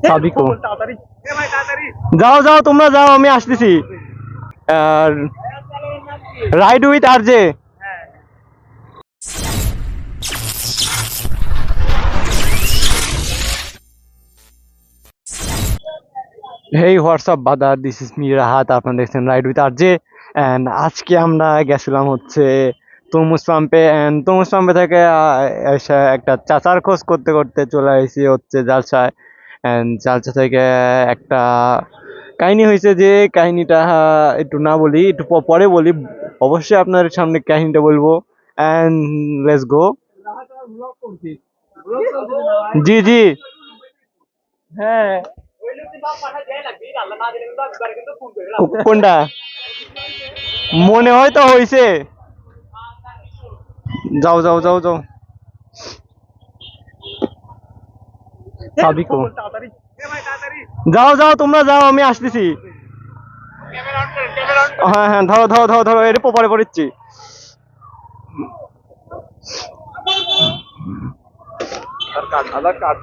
সাবিকো যাও যাও তোমরা যাও, আমি আসতেছি। Ride with RJ. Hey WhatsApp brother, this is me Rahat, আপনারা দেখছেন রাইড উইথ আরজে। অ্যান্ড আজকে আমরা গেছিলাম হচ্ছে তরমুজ পাম্পে। অ্যান্ড তরমুজ পাম্পে থেকে এসে একটা চাচার খোঁজ করতে করতে চলে আসি হচ্ছে জালসায়। অ্যান্ড জালসা থেকে একটা কাহিনী হয়েছে, যে কাহিনীটা একটু না বলি, একটু পরে বলি। অবশ্যই আপনার সামনে কাহিনীটা বলবো। And let's go. জি জি হ্যাঁ। কোনটা মনে হয় তো হয়েছে। যাও যাও যাও যাও সাবিকো যাও যাও তোমরা যাও, আমি আসতেছি। হ্যাঁ হ্যাঁ ধরো ধরো ধরো ধরো, এটা পরে পড়েছি। আধার কার্ড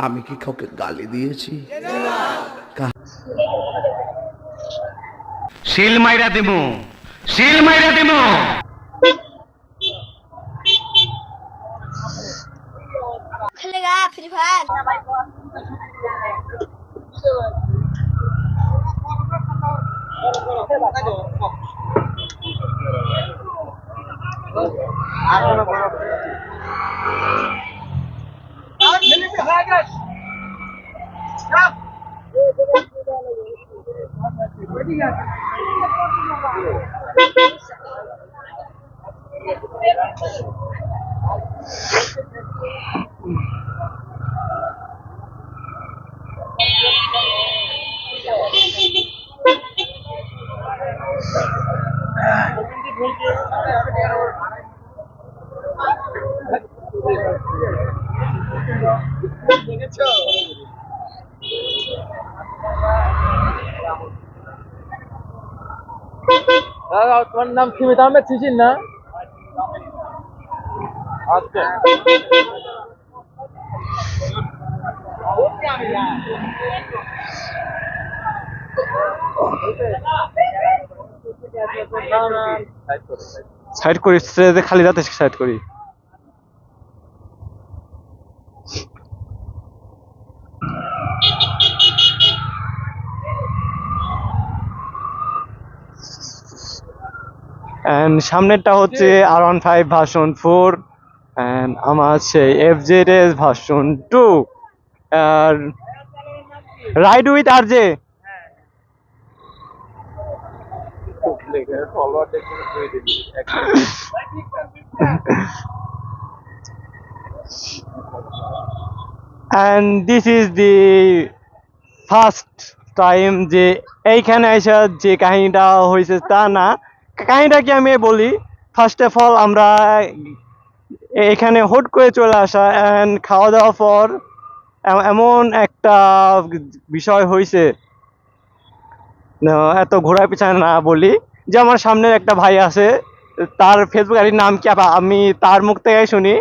আমি কি কাউকে গালি দিয়েছি? শিল মাইরা দেবো, শিল মাইরা দেবো। खेलेगा फ्री फायर। তোমার নাম সীমিত আহমেদ শিশির না? আচ্ছা সাইড করি, খালি রাতে সাইড করি। এন্ড সামনেরটা হচ্ছে R15 ভার্সন 4 এন্ড আমার সেই FZS ভার্সন 2 আর ride with RJ. and this is the first time যে এইখানে এসে যে কাহিনীটা হয়েছে তা না। কাহিনীটা কি আমি বলি। ফার্স্ট অফ অল আমরা এখানে হুট করে চলে আসা অ্যান্ড খাওয়া দাওয়ার পর এমন একটা বিষয় হয়েছে, এত ঘোরার পিছনে না বলি, যে আমার সামনের একটা ভাই আছে, তার ফেসবুক আইডির নাম কি আমি তার মুখ থেকে শুনি।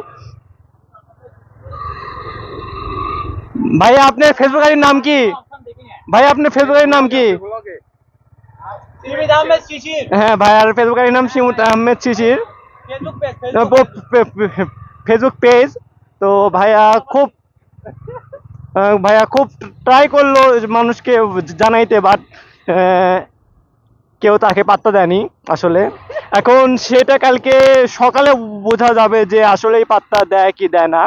ভাইয়া আপনার ফেসবুক আইডির নাম কি? ভাইয়া আপনার ফেসবুক আইডির নাম কি? হ্যাঁ ভাইয়ার ফেসবুক আইডির নাম সীমিত আহমেদ শিশির, ফেসবুক পেজ। তো ভাইয়া খুব ট্রাই করলো মানুষকে জানাইতে, বাট কেউ তাকে পাত্তা দেয়নি আসলে। এখন সেটা কালকে সকালে বোঝা যাবে যে আসলে পাত্তা দেয় কি দেয় না।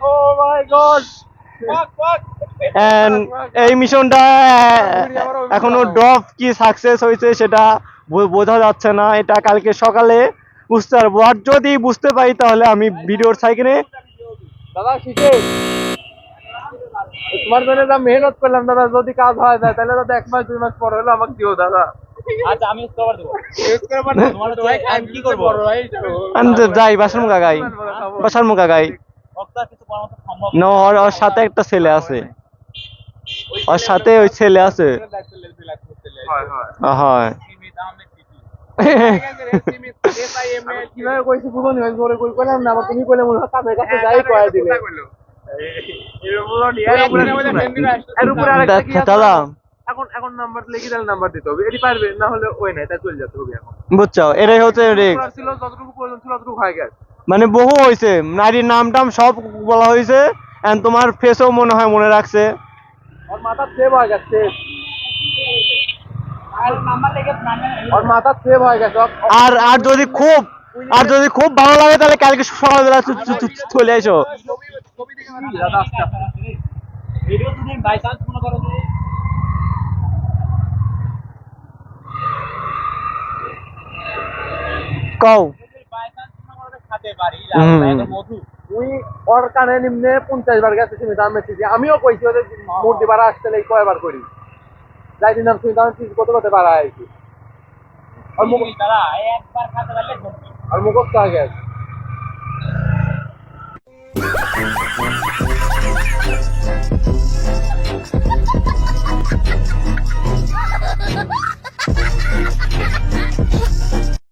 Oh my God! এই মিশনটা এখনো ড্রপ কি সাকসেস হয়েছে সেটা বোঝা যাচ্ছে না। এটা কালকে সকালে বুঝতে পারবো, আর যদি বুঝতে পারি তাহলে আমি ভিডিওর সাইকেলে তোমার জন্য যা মেহনত করলাম দাদা, যদি কাজ হয় যায় তাহলে দাদা 1 মাস 2 মাস পর হলো আমাকে দিও দাদা। আচ্ছা আমি ইউজ করবার দেবো। ইউজ করে পারো তোমার তো ভাই, আমি কি করব? আমি তো যাই বাসার মুখা গাই, বাসার মুখা গাই। বক্তা কিছু করার মতো সম্ভব না, ওর সাথে একটা ছেলে আছে, ওর সাথে ওই ছেলে আছে। হয় হয় হয় কিভাবে কইছি বুঝনি, আমি জোরে কই কইলাম না, আবার তুমি কইলে মনে হয় কাছে কাছে যাই কয় দিলে। এর উপরে আরেকটা কি আছে? দাদা এখন নাম্বার লিখে দিলে নাম্বার দিতে হবে, এটি পারবে না হলে ওই নাই, তাই চলে যেতে হবে। এখন বুঝছো, এটাই হচ্ছে রিস্ক। করার ছিল, যতটুকু প্রয়োজন ছিল ততটুকু হয়ে গেছে। মানে বহু হয়েছে, নারীর নাম টাম সব বলা হয়েছে, এন্ড তোমার ফেসও মনে হয় মনে রাখছে। ওর মাথা সেভ হয়ে গেছে, আর নাম্বার লেগে ওর মাথা সেভ হয়ে গেছে। আর আর যদি খুব ভালো লাগে তাহলে কালকে সকালবেলা চলে এসো। দাদা আস্তে আস্তে। ভিডিও যদি বাই চান্স মনে করো যে কও বাই চান্স মনে করো যে খাতে পারি হুম। এটা মধু তুই ওর কানে নিম্নে 50 বার গেছে, তুমি দাম মেসেছি, আমিও কইছি ওদের মূর্তি ভাড়া আসতে লাই কয়বার করি যাই দিন তুমি দাম কত কত ভাড়া আইছি। আর মুখ তারা একবার খাতে পারলে ঘুরবে। আর মুখ তো আগে আছে।